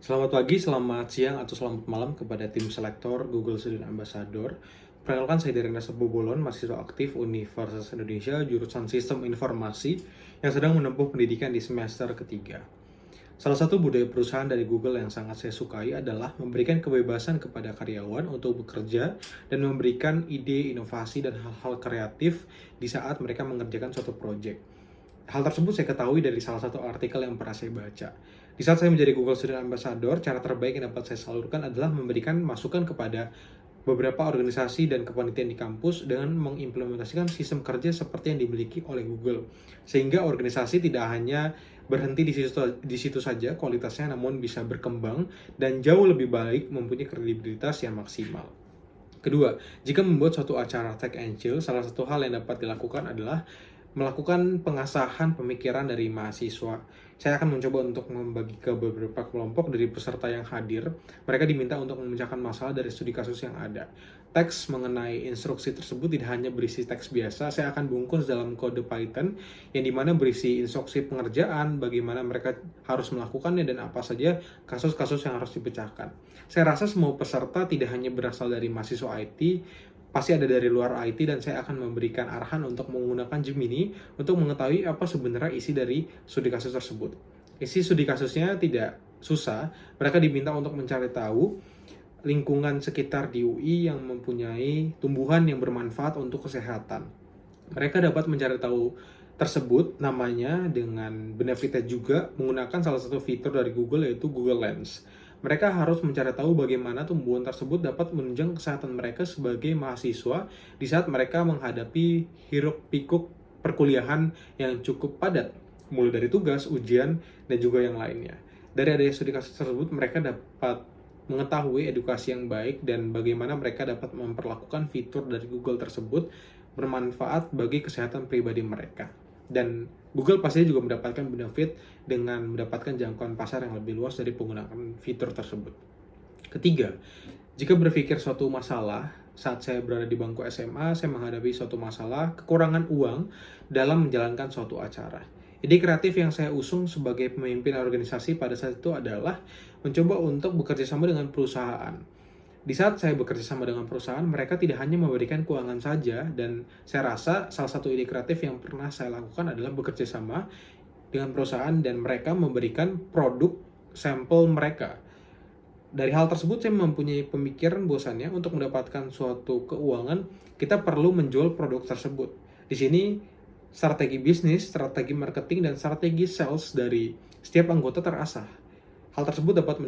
Selamat pagi, selamat siang, atau selamat malam kepada tim selektor Google Student Ambassador. Perkenalkan, saya Darren Bobolon, mahasiswa aktif Universitas Indonesia, jurusan Sistem Informasi, yang sedang menempuh pendidikan di semester ketiga. Salah satu budaya perusahaan dari Google yang sangat saya sukai adalah memberikan kebebasan kepada karyawan untuk bekerja dan memberikan ide, inovasi, dan hal-hal kreatif di saat mereka mengerjakan suatu proyek. Hal tersebut saya ketahui dari salah satu artikel yang pernah saya baca. Di saat saya menjadi Google Student Ambassador, cara terbaik yang dapat saya salurkan adalah memberikan masukan kepada beberapa organisasi dan kepanitiaan di kampus dengan mengimplementasikan sistem kerja seperti yang dimiliki oleh Google. Sehingga organisasi tidak hanya berhenti di situ saja kualitasnya, namun bisa berkembang dan jauh lebih baik, mempunyai kredibilitas yang maksimal. Kedua, jika membuat suatu acara Tech and Chill, salah satu hal yang dapat dilakukan adalah melakukan pengasahan pemikiran dari mahasiswa. Saya akan mencoba untuk membagi ke beberapa kelompok dari peserta yang hadir. Mereka diminta untuk memecahkan masalah dari studi kasus yang ada. Teks mengenai instruksi tersebut tidak hanya berisi teks biasa, saya akan bungkus dalam kode Python yang dimana berisi instruksi pengerjaan, bagaimana mereka harus melakukannya, dan apa saja kasus-kasus yang harus dipecahkan. Saya rasa semua peserta tidak hanya berasal dari mahasiswa IT, pasti ada dari luar IT, dan saya akan memberikan arahan untuk menggunakan Gemini untuk mengetahui apa sebenarnya isi dari studi kasus tersebut. Isi studi kasusnya tidak susah, mereka diminta untuk mencari tahu lingkungan sekitar di UI yang mempunyai tumbuhan yang bermanfaat untuk kesehatan. Mereka dapat mencari tahu tersebut namanya dengan benefitnya juga menggunakan salah satu fitur dari Google, yaitu Google Lens. Mereka harus mencari tahu bagaimana tumbuhan tersebut dapat menunjang kesehatan mereka sebagai mahasiswa di saat mereka menghadapi hiruk-pikuk perkuliahan yang cukup padat, mulai dari tugas, ujian, dan juga yang lainnya. Dari adanya studi kasus tersebut, mereka dapat mengetahui edukasi yang baik dan bagaimana mereka dapat memperlakukan fitur dari Google tersebut bermanfaat bagi kesehatan pribadi mereka. Dan Google pastinya juga mendapatkan benefit dengan mendapatkan jangkauan pasar yang lebih luas dari penggunaan fitur tersebut. Ketiga, jika berpikir suatu masalah, saat saya berada di bangku SMA, saya menghadapi suatu masalah kekurangan uang dalam menjalankan suatu acara. Ide kreatif yang saya usung sebagai pemimpin organisasi pada saat itu adalah mencoba untuk bekerja sama dengan perusahaan. Di saat saya bekerja sama dengan perusahaan, mereka tidak hanya memberikan keuangan saja, dan saya rasa salah satu ide kreatif yang pernah saya lakukan adalah bekerja sama dengan perusahaan dan mereka memberikan produk sampel mereka. Dari hal tersebut saya mempunyai pemikiran bahwasannya untuk mendapatkan suatu keuangan, kita perlu menjual produk tersebut. Di sini strategi bisnis, strategi marketing, dan strategi sales dari setiap anggota terasah. Hal tersebut dapat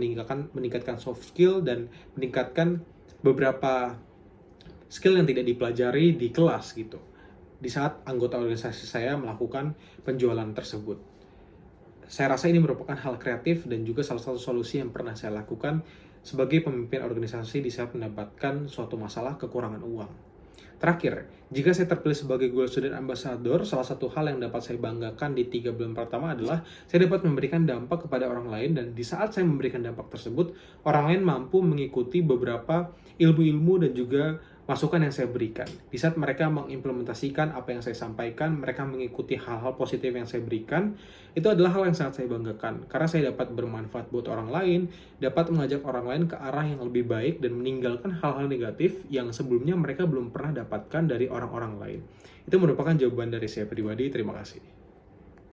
meningkatkan soft skill dan meningkatkan beberapa skill yang tidak dipelajari di kelas gitu. Di saat anggota organisasi saya melakukan penjualan tersebut. Saya rasa ini merupakan hal kreatif dan juga salah satu solusi yang pernah saya lakukan sebagai pemimpin organisasi di saat mendapatkan suatu masalah kekurangan uang. Terakhir, jika saya terpilih sebagai Google Student Ambassador, salah satu hal yang dapat saya banggakan di 3 bulan pertama adalah saya dapat memberikan dampak kepada orang lain, dan di saat saya memberikan dampak tersebut, orang lain mampu mengikuti beberapa ilmu-ilmu dan juga masukan yang saya berikan. Di saat mereka mengimplementasikan apa yang saya sampaikan, mereka mengikuti hal-hal positif yang saya berikan, itu adalah hal yang sangat saya banggakan. Karena saya dapat bermanfaat buat orang lain, dapat mengajak orang lain ke arah yang lebih baik, dan meninggalkan hal-hal negatif yang sebelumnya mereka belum pernah dapatkan dari orang-orang lain. Itu merupakan jawaban dari saya pribadi. Terima kasih.